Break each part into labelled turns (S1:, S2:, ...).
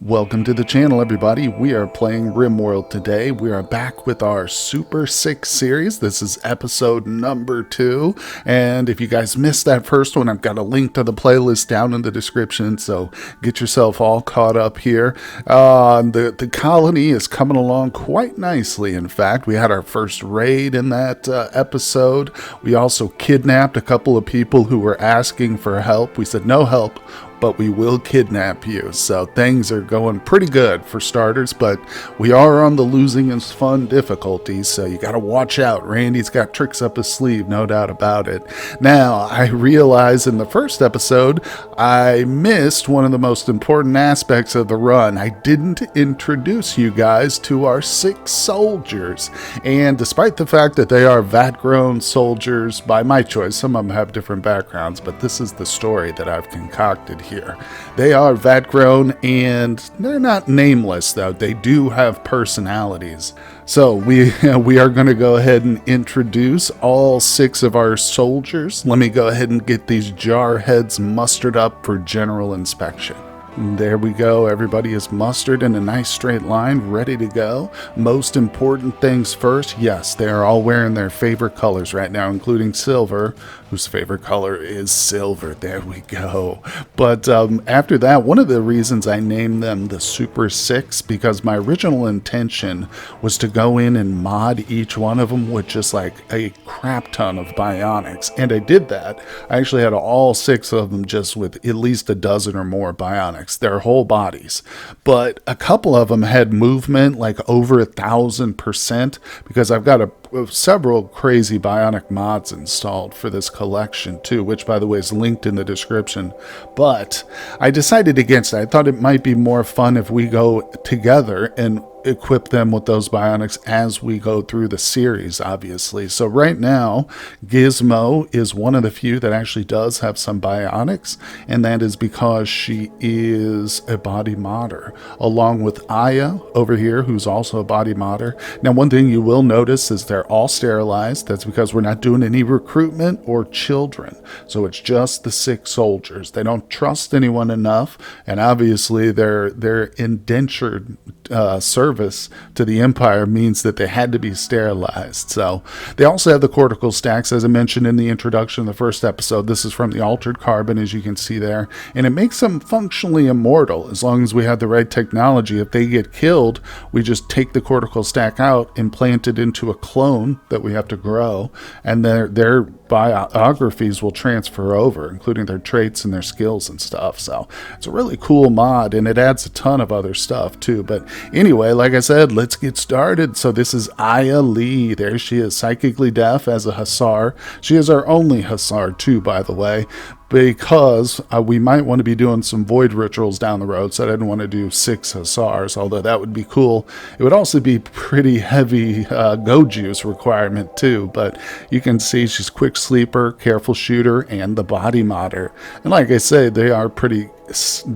S1: Welcome to the channel, everybody. We are playing RimWorld today. We are back with our Super 6 series. This is episode number 2. And if you guys missed that first one, I've got a link to the playlist down in the description. So get yourself all caught up here. The colony is coming along quite nicely. In fact, we had our first raid in that episode. We also kidnapped a couple of people who were asking for help. We said no help, but we will kidnap you. So things are going pretty good for starters, but we are on the losing is fun difficulty, so you gotta watch out. Randy's got tricks up his sleeve, no doubt about it. Now, I realized in the first episode, I missed one of the most important aspects of the run. I didn't introduce you guys to our 6 soldiers. And despite the fact that they are vat-grown soldiers by my choice, some of them have different backgrounds, but this is the story that I've concocted here. They are vat grown and they're not nameless, though. They do have personalities. So we are going to go ahead and introduce all 6 of our soldiers. Let me go ahead and get these jar heads mustered up for general inspection. There we go. Everybody is mustered in a nice straight line, ready to go. Most important things first. Yes, they are all wearing their favorite colors right now, including Silver, whose favorite color is silver. There we go. But after that, one of the reasons I named them the Super 6, because my original intention was to go in and mod each one of them with just like a crap ton of bionics. And I did that. I actually had all 6 of them just with at least a dozen or more bionics. Their whole bodies, but a couple of them had movement like over 1,000% because I've got several crazy bionic mods installed for this collection too, which by the way is linked in the description. But I decided against it. I thought it might be more fun if we go together and equip them with those bionics as we go through the series, obviously. So right now, Gizmo is one of the few that actually does have some bionics, and that is because she is a body modder, along with Aya over here, who's also a body modder. Now, one thing you will notice is they're all sterilized. That's because we're not doing any recruitment or children. So it's just the 6 soldiers. They don't trust anyone enough, and obviously their indentured service to the Empire means that they had to be sterilized. So they also have the cortical stacks, as I mentioned in the introduction of the first episode. This is from the altered carbon, as you can see there, and it makes them functionally immortal as long as we have the right technology. If they get killed, we just take the cortical stack out and plant it into a clone that we have to grow, and their biographies will transfer over, including their traits and their skills and stuff. So it's a really cool mod, and it adds a ton of other stuff too. But anyway, like I said, let's get started. So this is Aya Lee. There she is, psychically deaf as a Hussar. She is our only Hussar too, by the way, because we might want to be doing some void rituals down the road, so I didn't want to do 6 Hussars, although that would be cool. It would also be pretty heavy go juice requirement too, but you can see she's quick sleeper, careful shooter, and the body modder. And like I say, they are pretty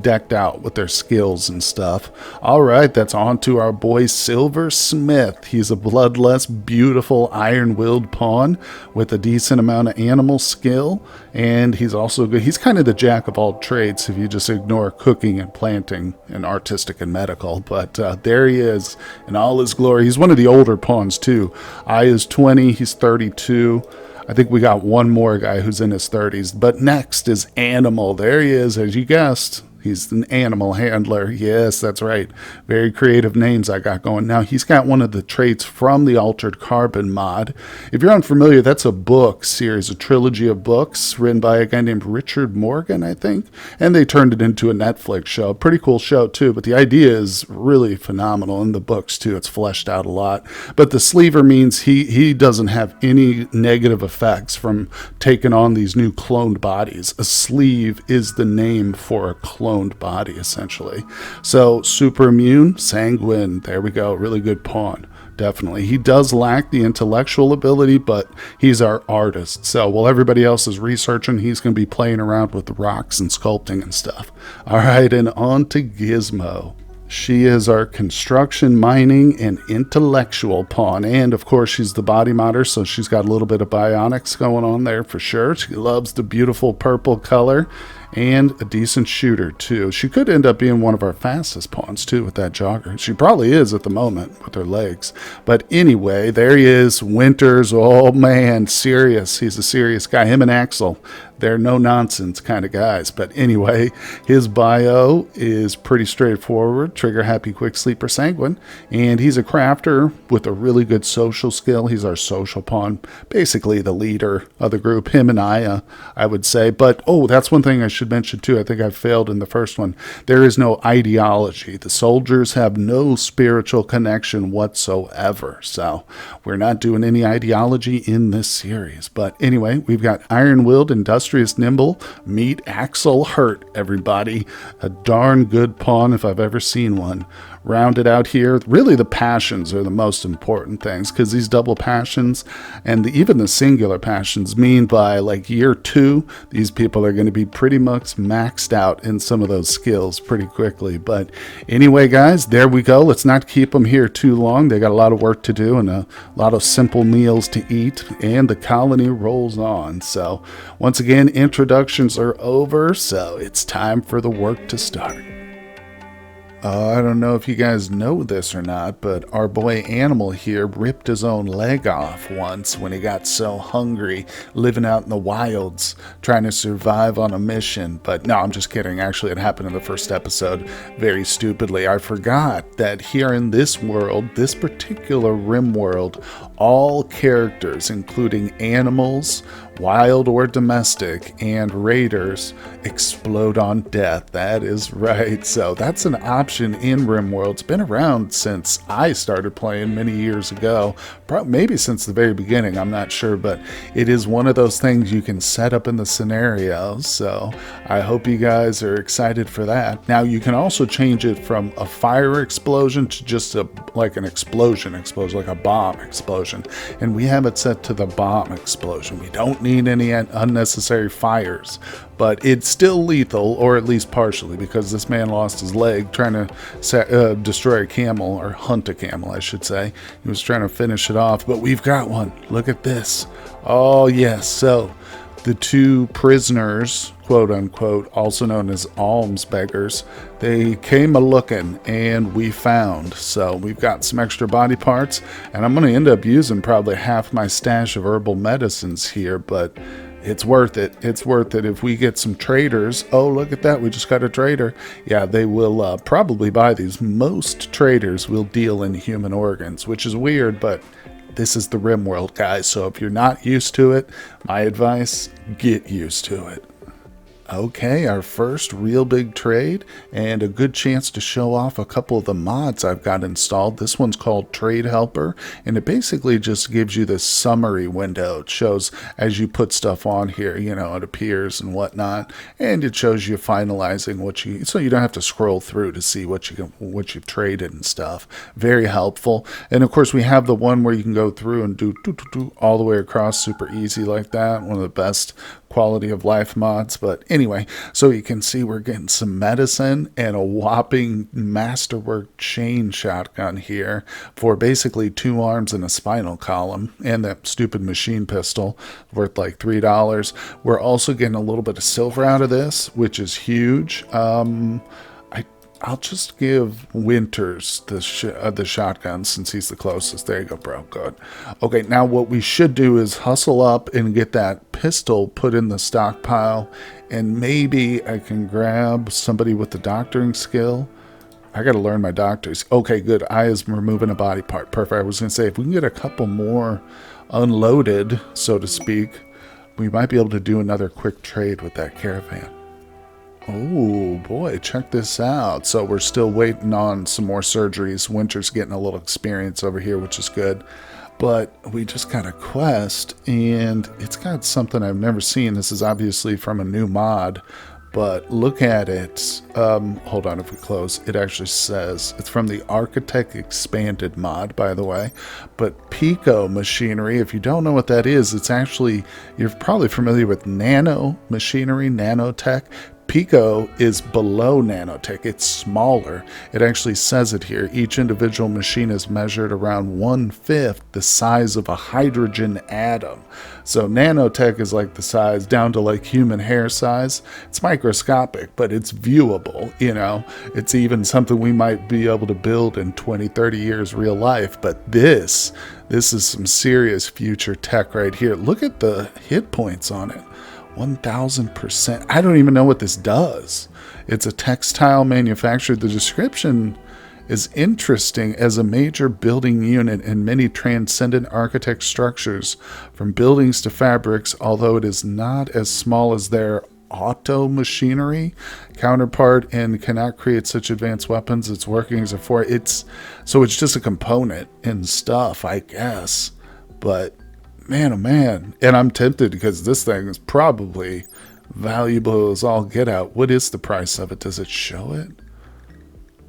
S1: decked out with their skills and stuff. All right, that's on to our boy Silver Smith. He's a bloodless, beautiful, iron-willed pawn with a decent amount of animal skill, and he's also good. He's kind of the jack of all trades if you just ignore cooking and planting and artistic and medical. But there he is in all his glory. He's one of the older pawns too. Aya's 20, he's 32. I think we got one more guy who's in his 30s. But next is Animal. There he is, as you guessed. He's an animal handler. Yes, that's right. Very creative names I got going. Now, he's got one of the traits from the Altered Carbon mod. If you're unfamiliar, that's a book series, a trilogy of books written by a guy named Richard Morgan, I think. And they turned it into a Netflix show. Pretty cool show, too. But the idea is really phenomenal in the books, too. It's fleshed out a lot. But the sleever means he doesn't have any negative effects from taking on these new cloned bodies. A sleeve is the name for a clone body, essentially. So super immune, sanguine, there we go, really good pawn. Definitely. He does lack the intellectual ability, but he's our artist. So while everybody else is researching, he's going to be playing around with the rocks and sculpting and stuff. All right, and on to Gizmo. She is our construction, mining, and intellectual pawn. And, of course, she's the body modder, so she's got a little bit of bionics going on there for sure. She loves the beautiful purple color. and a decent shooter too. She could end up being one of our fastest pawns too with that jogger. She probably is at the moment with her legs. But anyway, there he is, Winters. Oh man, serious. He's a serious guy. Him and Axel, they're no nonsense kind of guys. But anyway, his bio is pretty straightforward. Trigger happy, quick sleeper, sanguine. And he's a crafter with a really good social skill. He's our social pawn, basically the leader of the group. Him and I would say. But oh, that's one thing I should mention too. I think I failed in the first one. There is no ideology. The soldiers have no spiritual connection whatsoever. So we're not doing any ideology in this series. But anyway, we've got iron-willed, industrious, nimble. Meet Axel Hurt, everybody. A darn good pawn if I've ever seen one. Rounded out here, really the passions are the most important things, because these double passions and even the singular passions mean by like year 2, these people are going to be pretty much maxed out in some of those skills pretty quickly. But anyway, guys, there we go. Let's not keep them here too long. They got a lot of work to do and a lot of simple meals to eat, and the colony rolls on. So once again, introductions are over, so it's time for the work to start. I don't know if you guys know this or not, but our boy Animal here ripped his own leg off once when he got so hungry, living out in the wilds, trying to survive on a mission. But no, I'm just kidding. Actually, it happened in the first episode very stupidly. I forgot that here in this world, this particular RimWorld, all characters, including animals, wild or domestic, and raiders, explode on death. That is right. So that's an option in RimWorld. It's been around since I started playing many years ago, maybe since the very beginning, I'm not sure, but it is one of those things you can set up in the scenario. So I hope you guys are excited for that. Now you can also change it from a fire explosion to just like an explosion, like a bomb explosion. And we have it set to the bomb explosion. We don't need any unnecessary fires, but it's still lethal, or at least partially, because this man lost his leg trying to destroy a camel, or hunt a camel, I should say. He was trying to finish it off, but we've got one. Look at this. Oh, yes. So the 2 prisoners, quote unquote, also known as alms beggars, they came a-looking and we found. So we've got some extra body parts, and I'm going to end up using probably half my stash of herbal medicines here, but it's worth it. It's worth it if we get some traders. Oh, look at that. We just got a trader. Yeah, they will probably buy these. Most traders will deal in human organs, which is weird, but this is the RimWorld, guys. So if you're not used to it, my advice, get used to it. Okay, our first real big trade, and a good chance to show off a couple of the mods I've got installed. This one's called Trade Helper, and it basically just gives you this summary window. It shows as you put stuff on here, you know, it appears and whatnot, and it shows you finalizing what you, so you don't have to scroll through to see what you've traded and stuff. Very helpful. And of course, we have the one where you can go through and do all the way across, super easy like that. One of the best quality of life mods. But anyway, so you can see we're getting some medicine and a whopping masterwork chain shotgun here for basically 2 arms and a spinal column, and that stupid machine pistol worth like $3. We're also getting a little bit of silver out of this, which is huge. I'll just give Winters the shotgun since he's the closest. There you go, bro. Good. Okay, now what we should do is hustle up and get that pistol put in the stockpile, and maybe I can grab somebody with the doctoring skill. I got to learn my doctors. Okay, good. I is removing a body part. Perfect. I was going to say, if we can get a couple more unloaded, so to speak, we might be able to do another quick trade with that caravan. Oh boy, check this out. So we're still waiting on some more surgeries. Winter's getting a little experience over here, which is good. But we just got a quest, and it's got something I've never seen. This is obviously from a new mod, but look at it. Hold on, if we close, it actually says it's from the Architect Expanded mod, by the way. But Pico machinery, if you don't know what that is, it's actually, you're probably familiar with nano machinery, nanotech. Pico is below nanotech. It's smaller. It actually says it here. Each individual machine is measured around 1/5 the size of a hydrogen atom. So nanotech is like the size down to like human hair size. It's microscopic, but it's viewable, you know. It's even something we might be able to build in 20, 30 years real life. But this is some serious future tech right here. Look at the hit points on it. 1,000%. I don't even know what this does. It's a textile manufacturer. The description is interesting. As a major building unit in many transcendent architect structures, from buildings to fabrics, although it is not as small as their auto machinery counterpart and cannot create such advanced weapons, its workings are for it's just a component and stuff, I guess. But man, oh man. And I'm tempted because this thing is probably valuable as all get out. What is the price of it? Does it show it?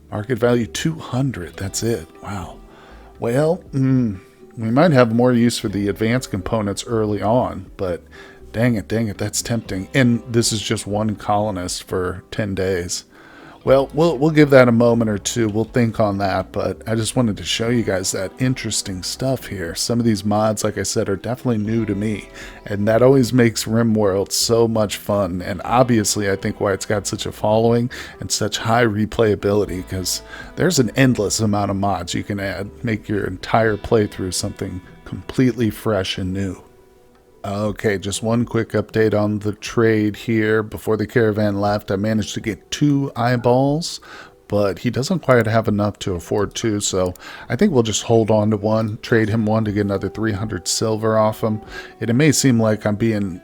S1: Market value 200. That's it. Wow. Well, we might have more use for the advanced components early on, but dang it, that's tempting. And this is just one colonist for 10 days. Well, we'll give that a moment or two. We'll think on that, but I just wanted to show you guys that interesting stuff here. Some of these mods, like I said, are definitely new to me, and that always makes RimWorld so much fun. And obviously, I think why it's got such a following and such high replayability, because there's an endless amount of mods you can add, make your entire playthrough something completely fresh and new. Okay, just one quick update on the trade here. Before the caravan left, I managed to get 2 eyeballs, but he doesn't quite have enough to afford 2, so I think we'll just hold on to 1, trade him 1 to get another 300 silver off him. It may seem like I'm being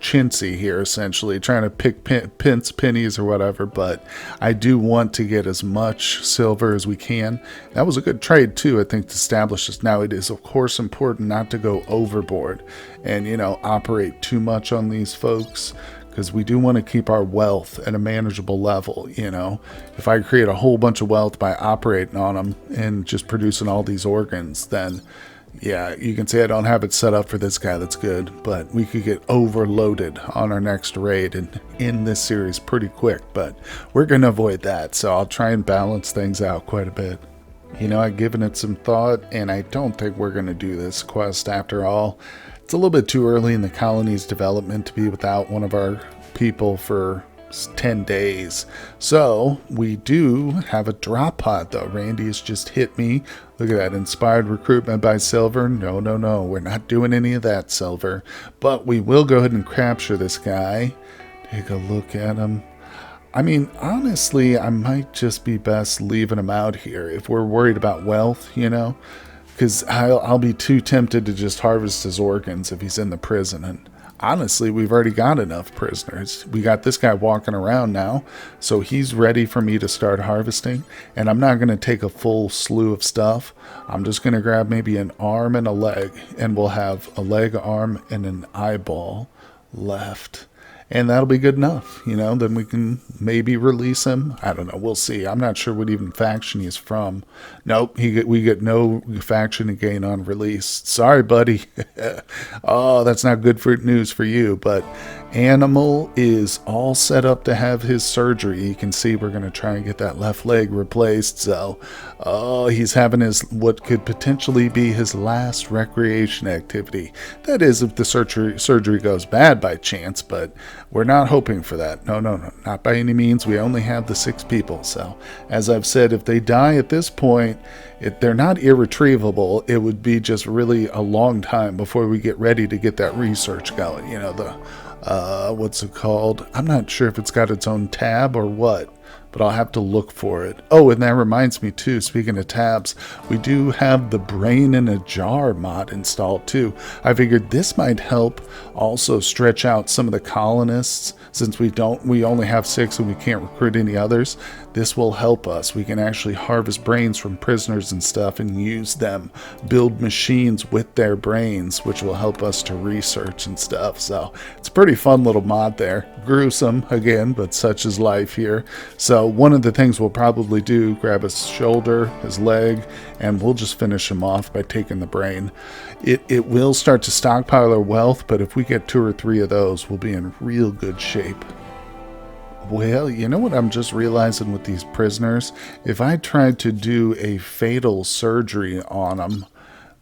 S1: chintzy here, essentially trying to pick pennies or whatever, but I do want to get as much silver as we can. That was a good trade too, I think, to establish this. Now, it is of course important not to go overboard and, you know, operate too much on these folks, because we do want to keep our wealth at a manageable level. You know, if I create a whole bunch of wealth by operating on them and just producing all these organs, then yeah, you can say I don't have it set up for this guy. That's good, but we could get overloaded on our next raid and end this series pretty quick, but we're going to avoid that, so I'll try and balance things out quite a bit. You know, I've given it some thought, and I don't think we're going to do this quest after all. It's a little bit too early in the colony's development to be without one of our people for 10 days. So we do have a drop pod though. Randy has just hit me. Look at that. Inspired recruitment by Silver. No, we're not doing any of that, Silver. But we will go ahead and capture this guy. Take a look at him. I mean, honestly, I might just be best leaving him out here if we're worried about wealth, you know, because I'll be too tempted to just harvest his organs if he's in the prison. And honestly, we've already got enough prisoners. We got this guy walking around now, so he's ready for me to start harvesting. And I'm not going to take a full slew of stuff. I'm just going to grab maybe an arm and a leg, and we'll have a leg, arm, and an eyeball left. And that'll be good enough, you know, then we can maybe release him. I don't know, we'll see. I'm not sure what even faction he's from. Nope, we get no faction to gain on release. Sorry, buddy. Oh, that's not good news for you, but Animal is all set up to have his surgery. You can see we're going to try and get that left leg replaced. So, he's having what could potentially be his last recreation activity. That is, if the surgery goes bad by chance, but we're not hoping for that. No, not by any means. We only have the 6 people. So, as I've said, if they die at this point, if they're not irretrievable, it would be just really a long time before we get ready to get that research going. You know, what's it called? I'm not sure if it's got its own tab or what, but I'll have to look for it. Oh, and that reminds me too, speaking of tabs, we do have the Brain in a Jar mod installed too. I figured this might help also stretch out some of the colonists, since we only have 6 and we can't recruit any others. This will help us. We can actually harvest brains from prisoners and stuff and use them, build machines with their brains, which will help us to research and stuff. So it's a pretty fun little mod there. Gruesome again, but such is life here. So one of the things we'll probably do, grab his shoulder, his leg, and we'll just finish him off by taking the brain. It will start to stockpile our wealth, but if we get 2 or 3 of those, we'll be in real good shape. Well, you know what I'm just realizing with these prisoners? If I tried to do a fatal surgery on them,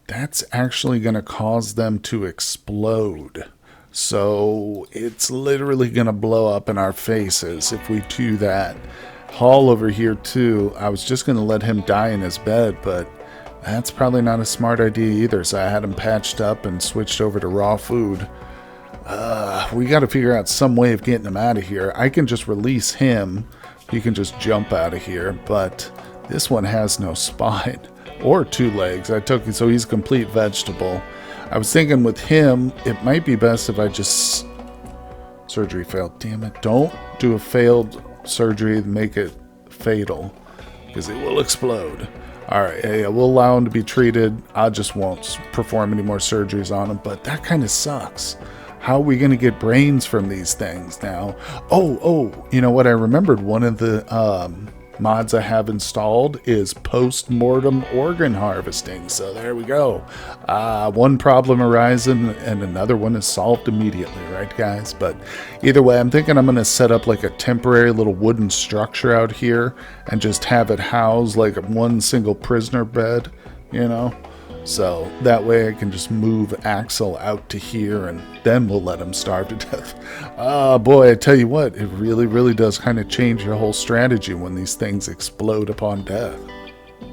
S1: that's actually going to cause them to explode. So it's literally going to blow up in our faces if we do that. Hall over here too, I was just going to let him die in his bed, but that's probably not a smart idea either, so I had him patched up and switched over to raw food. We got to figure out some way of getting him out of here. I can just release him. He can just jump out of here, but this one has no spine or 2 legs. I took it, so he's a complete vegetable. I was thinking with him, it might be best if I just... Surgery failed. Damn it. Don't do a failed surgery and make it fatal, because it will explode. Alright, yeah, we'll allow him to be treated. I just won't perform any more surgeries on him, but that kind of sucks. How are we going to get brains from these things now? Oh, you know what? I remembered one of the mods I have installed is post-mortem organ harvesting. So there we go. One problem arising and another one is solved immediately, right, guys? But either way, I'm thinking I'm going to set up like a temporary little wooden structure out here and just have it house like one single prisoner bed, you know? So that way I can just move Axel out to here and then we'll let him starve to death. Boy, I tell you what, it really, really does kind of change your whole strategy when these things explode upon death.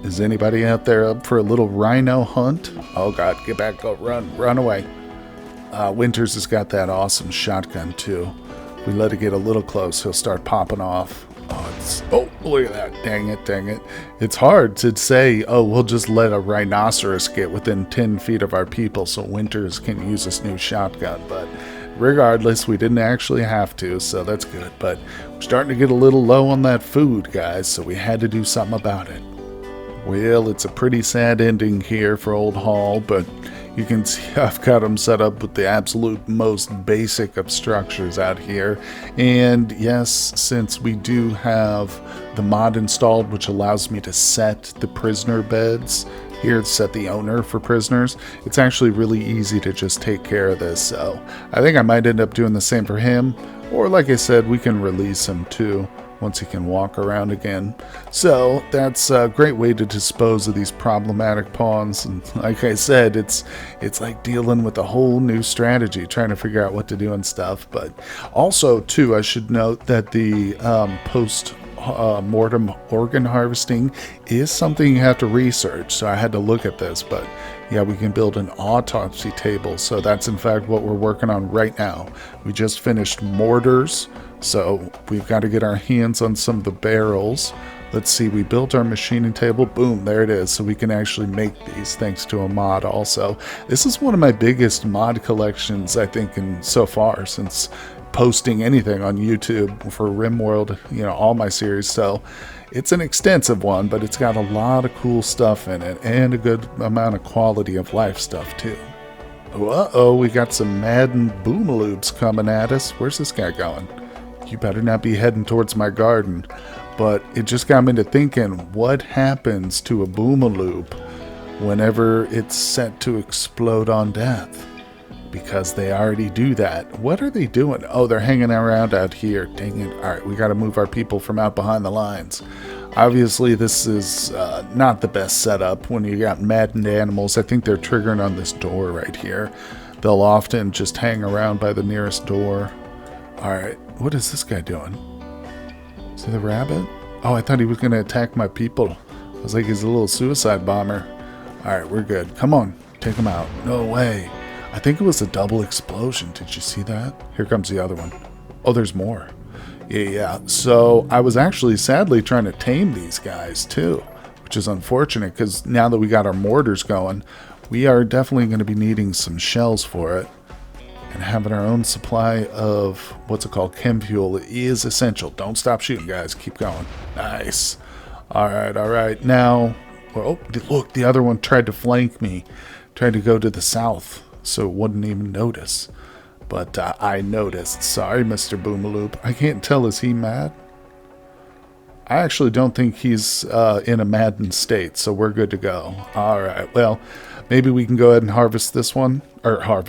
S1: Is anybody out there up for a little rhino hunt? Oh God, get back, go, run away. Winters has got that awesome shotgun too. If we let it get a little close, he'll start popping off. Oh, look at that. Dang it. It's hard to say, oh, we'll just let a rhinoceros get within 10 feet of our people so Winters can use this new shotgun. But regardless, we didn't actually have to, so that's good. But we're starting to get a little low on that food, guys, so we had to do something about it. Well, it's a pretty sad ending here for Old Hall, but you can see I've got them set up with the absolute most basic of structures out here. And yes, since we do have the mod installed, which allows me to set the prisoner beds, here to set the owner for prisoners, it's actually really easy to just take care of this. So I think I might end up doing the same for him. Or like I said, we can release him too once he can walk around again. So that's a great way to dispose of these problematic pawns. And like I said, it's like dealing with a whole new strategy, trying to figure out what to do and stuff. But also too, I should note that the post-mortem organ harvesting is something you have to research. So I had to look at this, but yeah, we can build an autopsy table. So that's in fact what we're working on right now. We just finished mortars. So we've got to get our hands on some of the barrels. Let's see, we built our machining table. Boom, there it is. So we can actually make these thanks to a mod also. This is one of my biggest mod collections, I think, in so far since posting anything on YouTube for RimWorld, you know, all my series. So it's an extensive one, but it's got a lot of cool stuff in it and a good amount of quality of life stuff too. Uh-oh, we got some Madden Boomaloops coming at us. Where's this guy going? You better not be heading towards my garden. But it just got me to thinking, what happens to a Boomaloop whenever it's set to explode on death? Because they already do that. What are they doing? Oh, they're hanging around out here. Dang it. All right, we got to move our people from out behind the lines. Obviously, this is not the best setup when you got maddened animals. I think they're triggering on this door right here. They'll often just hang around by the nearest door. All right, what is this guy doing? Is he the rabbit? Oh, I thought he was going to attack my people. I was like, he's a little suicide bomber. All right, we're good. Come on, take him out. No way. I think it was a double explosion. Did you see that? Here comes the other one. Oh, there's more. Yeah. So I was actually sadly trying to tame these guys too, which is unfortunate because now that we got our mortars going, we are definitely going to be needing some shells for it. And having our own supply of, what's it called, chem fuel is essential. Don't stop shooting, guys. Keep going. Nice. All right. Now, oh, look, the other one tried to flank me. Tried to go to the south, so it wouldn't even notice. But I noticed. Sorry, Mr. Boomaloop. I can't tell, is he mad? I actually don't think he's in a maddened state, so we're good to go. All right, well, maybe we can go ahead and harvest this one. Or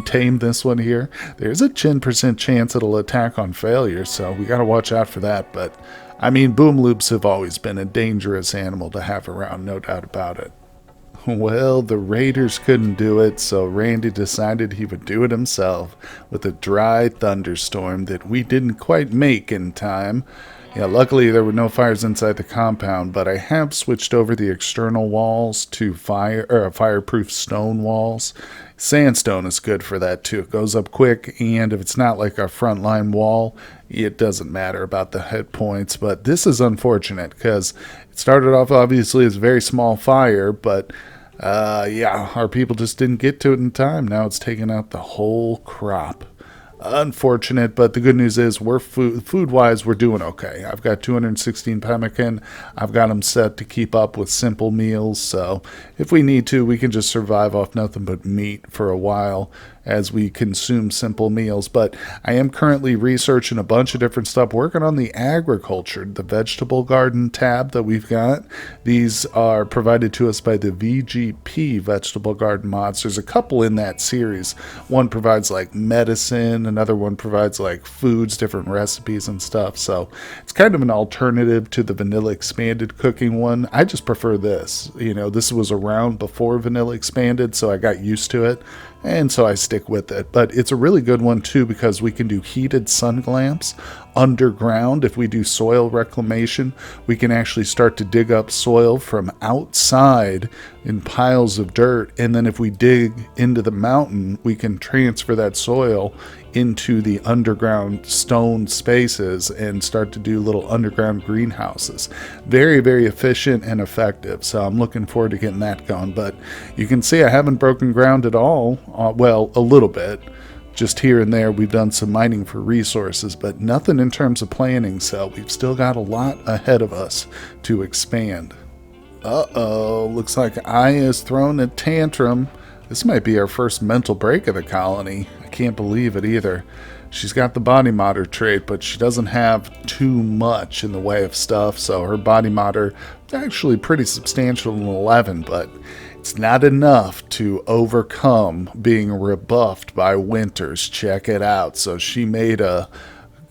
S1: tame this one here. There's a 10% chance it'll attack on failure, so we gotta watch out for that. But, I mean, boom loops have always been a dangerous animal to have around, no doubt about it. Well, the raiders couldn't do it, so Randy decided he would do it himself with a dry thunderstorm that we didn't quite make in time. Yeah, luckily there were no fires inside the compound, but I have switched over the external walls to fireproof stone walls. Sandstone is good for that too. It goes up quick, and if it's not like our frontline wall, it doesn't matter about the hit points. But this is unfortunate because it started off obviously as a very small fire, but yeah, our people just didn't get to it in time. Now it's taken out the whole crop. Unfortunate, but the good news is we're food-wise, we're doing okay. I've got 216 pemmican. I've got them set to keep up with simple meals, so if we need to, we can just survive off nothing but meat for a while as we consume simple meals. But I am currently researching a bunch of different stuff, working on the agriculture, the vegetable garden tab that we've got. These are provided to us by the VGP vegetable garden mods. There's a couple in that series. One provides like medicine, another one provides like foods, different recipes and stuff. So it's kind of an alternative to the vanilla expanded cooking one. I just prefer this. You know, this was around before vanilla expanded, so I got used to it. And so I stick with it. But it's a really good one too because we can do heated sun lamps underground. If we do soil reclamation, we can actually start to dig up soil from outside in piles of dirt. And then if we dig into the mountain, we can transfer that soil into the underground stone spaces and start to do little underground greenhouses. Very, very efficient and effective. So I'm looking forward to getting that going. But you can see I haven't broken ground at all. Well, a little bit. Just here and there, we've done some mining for resources, but nothing in terms of planning, so we've still got a lot ahead of us to expand. Uh-oh, looks like Aya's thrown a tantrum. This might be our first mental break of the colony. I can't believe it either. She's got the body modder trait, but she doesn't have too much in the way of stuff, so her body modder is actually pretty substantial in 11, but it's not enough to overcome being rebuffed by Winters. Check it out. So she made a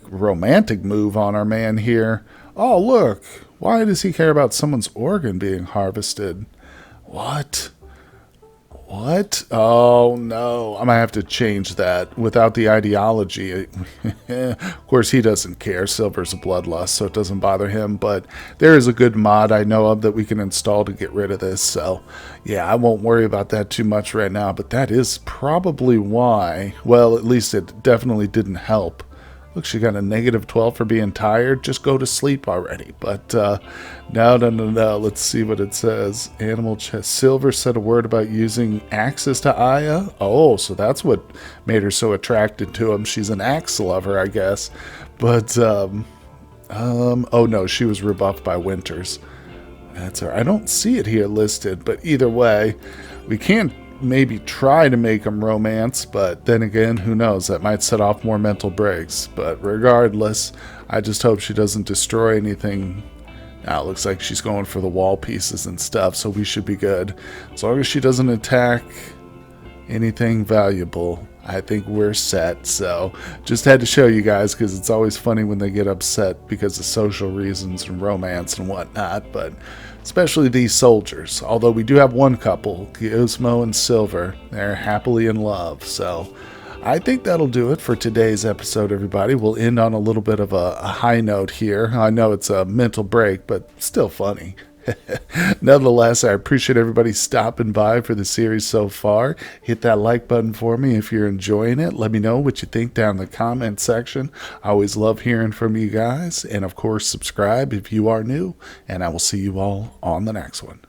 S1: romantic move on our man here. Oh, look. Why does he care about someone's organ being harvested? What? What? Oh, no. I might have to change that without the ideology. Of course, he doesn't care. Silver's a bloodlust, so it doesn't bother him. But there is a good mod I know of that we can install to get rid of this. So, yeah, I won't worry about that too much right now. But that is probably why. Well, at least it definitely didn't help. Look, she got a -12 for being tired. Just go to sleep already. But no. Let's see what it says. Animal chest. Silver said a word about using axes to Aya. Oh, so that's what made her so attracted to him. She's an axe lover, I guess. But oh no, she was rebuffed by Winters. That's her. I don't see it here listed, but either way, we can't maybe try to make them romance, but then again, who knows, that might set off more mental breaks. But regardless, I just hope she doesn't destroy anything. Now it looks like she's going for the wall pieces and stuff, so we should be good as long as she doesn't attack anything valuable. I think we're set. So just had to show you guys because it's always funny when they get upset because of social reasons and romance and whatnot, but especially these soldiers. Although we do have one couple, Gizmo and Silver. They're happily in love. So I think that'll do it for today's episode, everybody. We'll end on a little bit of a high note here. I know it's a mental break, but still funny. Nonetheless, I appreciate everybody stopping by for the series so far. Hit that like button for me if you're enjoying it. Let me know what you think down in the comment section. I always love hearing from you guys. And of course, subscribe if you are new. And I will see you all on the next one.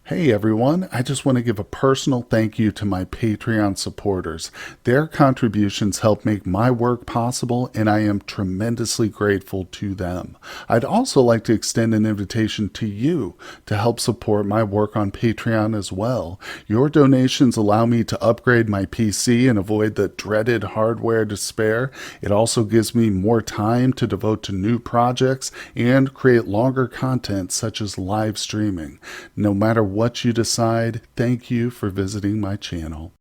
S1: Hey everyone, I just want to give a personal thank you to my Patreon supporters. Their contributions help make my work possible, and I am tremendously grateful to them. I'd also like to extend an invitation to you to help support my work on Patreon as well. Your donations allow me to upgrade my PC and avoid the dreaded hardware despair. It also gives me more time to devote to new projects and create longer content such as live streaming. No matter what you decide, thank you for visiting my channel.